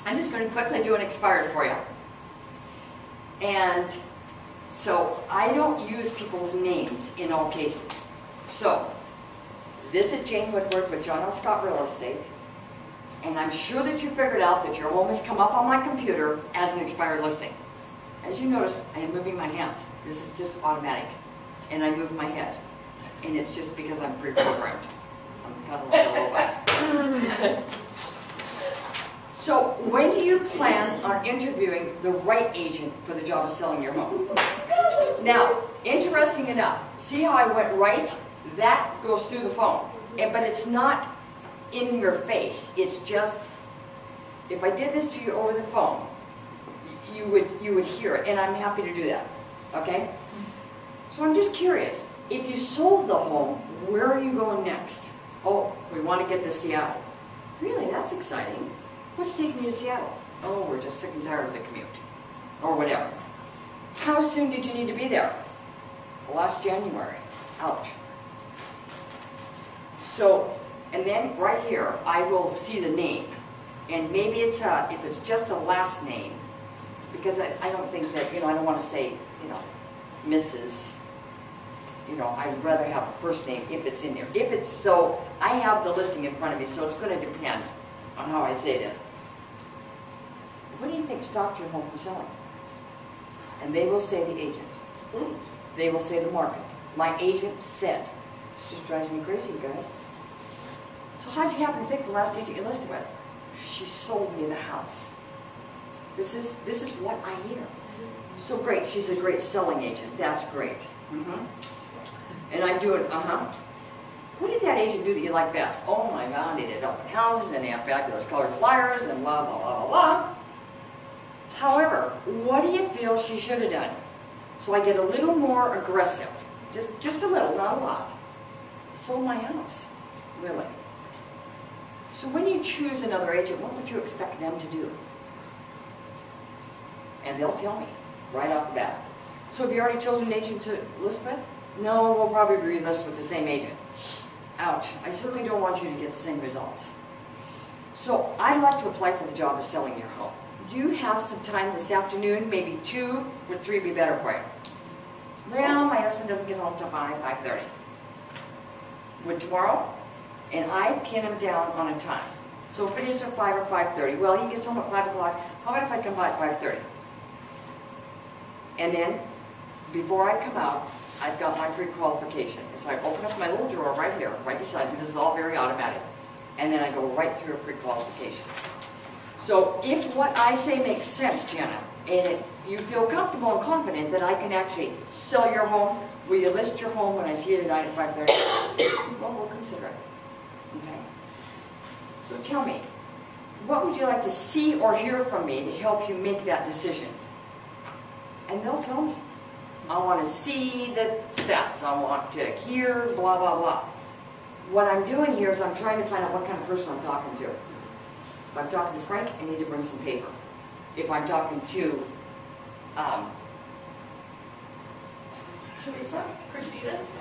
I'm just going to quickly do an expired for you. And so I don't use people's names in all cases. So this is Jane Woodward with John L. Scott Real Estate. And I'm sure that you figured out that your home has come up on my computer as an expired listing. As you notice, I am moving my hands. This is just automatic. And I move my head. And it's just because I'm pre-programmed. I'm kind of like a robot. So when do you plan on interviewing the right agent for the job of selling your home? Now, interesting enough, see how I went right? That goes through the phone. But it's not in your face. It's just, if I did this to you over the phone, you would hear it, and I'm happy to do that. Okay? So I'm just curious, if you sold the home, where are you going next? Oh, we want to get to Seattle. Really? That's exciting. What's taking you to Seattle? Oh, we're just sick and tired of the commute. Or whatever. How soon did you need to be there? Last January. Ouch. So, and then right here, I will see the name. And maybe it's if it's just a last name, because I don't think that, I don't want to say, Mrs. I'd rather have a first name if it's in there. If it's so, I have the listing in front of me, so it's going to depend on how I say this. What do you think stopped your home from selling? And they will say the agent. They will say the market. My agent said. This just drives me crazy, you guys. So how'd you happen to pick the last agent you listed with? She sold me the house. This is what I hear. So great, she's a great selling agent. That's great. And I'm doing, What did that agent do that you like best? Oh my God, they did open houses, and they have fabulous colored flyers, and blah, blah, blah, blah, blah. However, what do you feel she should have done? So I get a little more aggressive. Just a little, not a lot. Sold my house. Really. So when you choose another agent, what would you expect them to do? And they'll tell me right off the bat. So have you already chosen an agent to list with? No, we'll probably relist with the same agent. Ouch, I certainly don't want you to get the same results. So I'd like to apply for the job of selling your home. Do you have some time this afternoon? Maybe 2, would 3 be better for you? Well, my husband doesn't get home till 5:30. Would tomorrow? And I pin him down on a time. So if it is at 5 or 5:30, well, he gets home at 5 o'clock. How about if I come by at 5:30? And then, before I come out, I've got my pre-qualification. So I open up my little drawer right here, right beside me. This is all very automatic. And then I go right through a pre-qualification. So if what I say makes sense, Jenna, and if you feel comfortable and confident that I can actually sell your home, will you list your home when I see you tonight at 5:30? Well, we'll consider it. Okay? So tell me, what would you like to see or hear from me to help you make that decision? And they'll tell me. I want to see the stats. I want to hear blah, blah, blah. What I'm doing here is I'm trying to find out what kind of person I'm talking to. If I'm talking to Frank, I need to bring some paper. If I'm talking to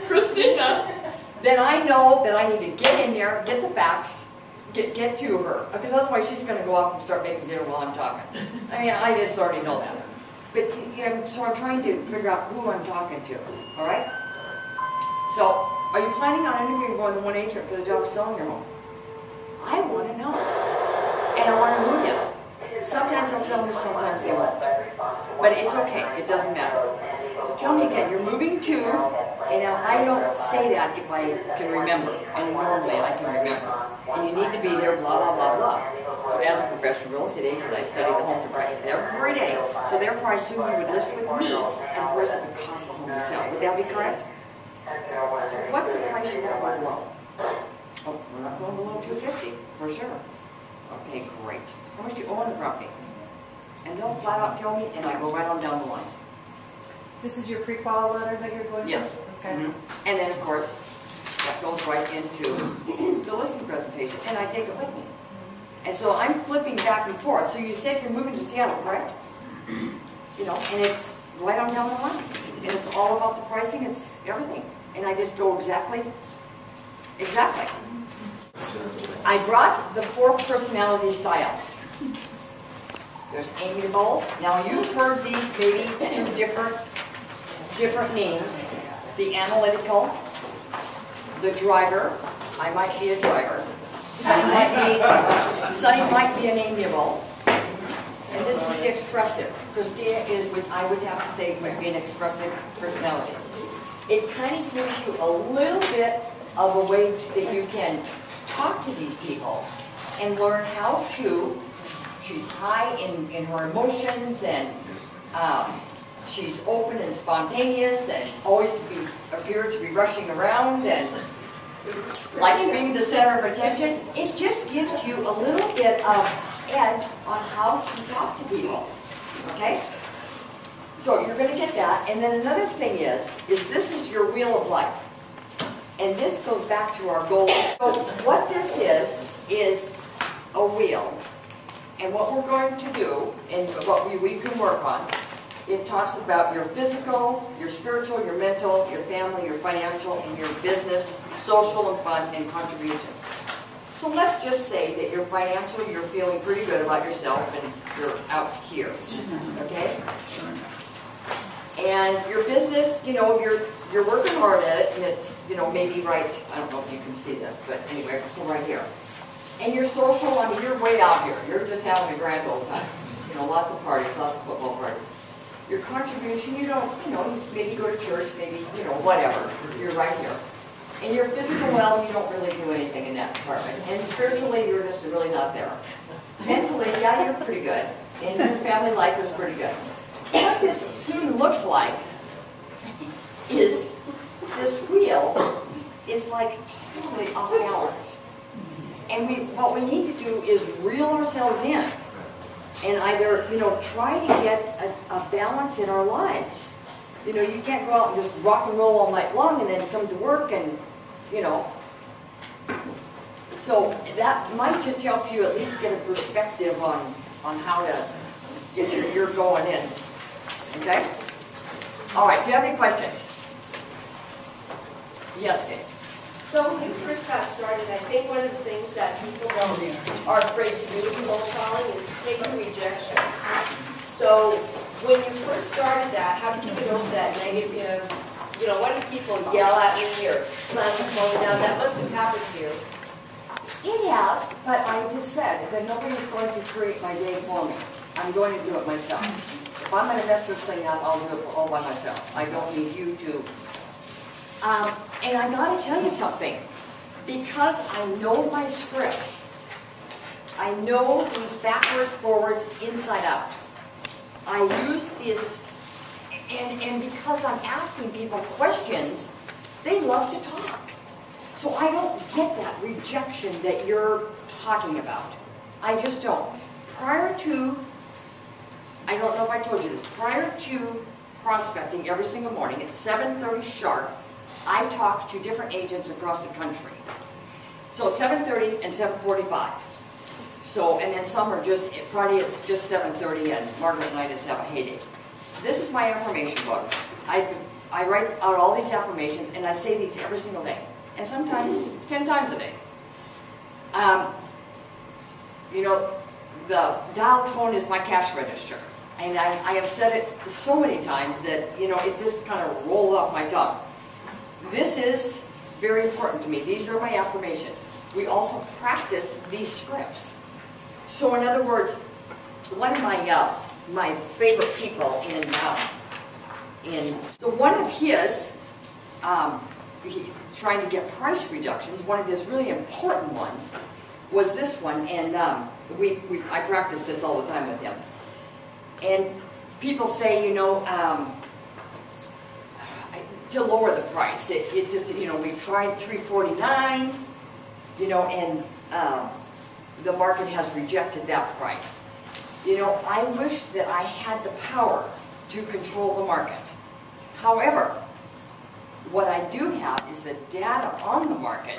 Christina, then I know that I need to get in there, get the facts, get to her. Because otherwise she's going to go off and start making dinner while I'm talking. I mean, I just already know that. But, so I'm trying to figure out who I'm talking to, all right? So, are you planning on interviewing more than one agent for the job of selling your home? I want to know. And I want to know who it is. Sometimes they'll tell me, sometimes they won't. But it's okay, it doesn't matter. So tell me again, you're moving to, and now I don't say that if I can remember. And normally I can remember. And you need to be there, blah, blah, blah, blah. So as a professional real estate agent, I study the homes and prices every day. So therefore I assume you would list with me, and of course it would cost the home to sell. Would that be correct? So what's the price you want to go below? Oh, we're not going below $250, for sure. Okay, great. How much do you owe on the property? And they'll flat out tell me, and I go right on down the line. This is your pre-qual letter that you're going to? Yes. Okay. And then of course, that goes right into the listing presentation, and I take it with me. And so I'm flipping back and forth. So you said you're moving to Seattle, correct? And it's right on down the line. And it's all about the pricing, it's everything. And I just go exactly. I brought the 4 personality styles. There's amiable. Now you've heard these maybe two different names. The analytical, the driver. I might be a driver. Sonny might be an amiable. And this is the expressive. Christina is, I would have to say, would be an expressive personality. It kind of gives you a little bit of a way that you can talk to these people and learn how to. She's high in her emotions, and she's open and spontaneous, and always appears to be rushing around, and likes being the center of attention. It just gives you a little bit of edge on how to talk to people. Okay? So you're going to get that. And then another thing is this is your wheel of life. And this goes back to our goals. So what this is a wheel. And what we're going to do, and what we can work on, it talks about your physical, your spiritual, your mental, your family, your financial, and your business, social and fun, and contribution. So let's just say that your financial, you're feeling pretty good about yourself, and you're out here, okay? And your business, you know, you're working hard at it, and it's, you know, maybe right, I don't know if you can see this, but anyway, so right here. And your social, I mean, you're way out here. You're just having a grand old time. You know, lots of parties, lots of football parties. Your contribution, you don't, you know, maybe go to church, maybe, you know, whatever. You're right here. And your physical, well, you don't really do anything in that department. And spiritually, you're just really not there. Mentally, yeah, you're pretty good. And your family life is pretty good. What this soon looks like is this wheel is like totally off balance. And what we need to do is reel ourselves in and either, you know, try to get a balance in our lives. You know, you can't go out and just rock and roll all night long and then come to work and, you know. So that might just help you at least get a perspective on how to get your year going in. Okay? All right, do you have any questions? Yes, Dave. So when you first got started, I think one of the things that people are afraid to do with cold calling is take the rejection. So when you first started that, how did you get over that negative, you know, what did people yell at me or slam the phone down? That must have happened to you. It has, but I just said that nobody's going to create my day for me. I'm going to do it myself. If I'm going to mess this thing up, I'll do it all by myself. I don't need you to. And I got to tell you something. Because I know my scripts, I know these backwards, forwards, inside out. I use this, and because I'm asking people questions, they love to talk. So I don't get that rejection that you're talking about. I just don't. Prior to, I don't know if I told you this, prior to prospecting every single morning at 7:30 sharp, I talk to different agents across the country. So 7:30 and 7:45. So, and then some are just, Friday it's just 7:30 and Margaret and I just have a heyday. This is my affirmation book. I write out all these affirmations and I say these every single day. And sometimes 10 times a day. You know, the dial tone is my cash register. And I have said it so many times that, you know, it just kind of rolls off my tongue. This is very important to me. These are my affirmations. We also practice these scripts. So in other words, one of my favorite people so one of his, trying to get price reductions, one of his really important ones was this one, and I practice this all the time with him. And people say, you know, to lower the price. It just, you know, we've tried $349, you know, and the market has rejected that price. You know, I wish that I had the power to control the market. However, what I do have is the data on the market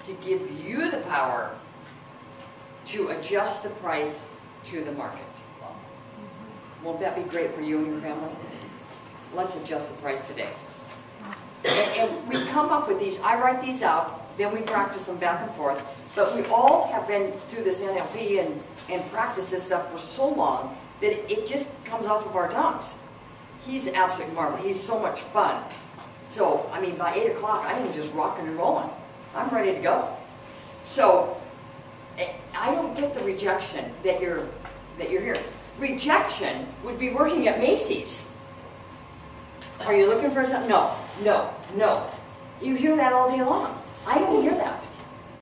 to give you the power to adjust the price to the market. Won't that be great for you and your family? Let's adjust the price today. And we come up with these, I write these out, then we practice them back and forth. But we all have been through this NLP and practiced this stuff for so long that it just comes off of our tongues. He's absolutely marvelous. He's so much fun. So, I mean, by 8 o'clock, I am just rocking and rolling. I'm ready to go. So, I don't get the rejection that you're hearing. Rejection would be working at Macy's. Are you looking for something? No, no, no. You hear that all day long. I don't hear that.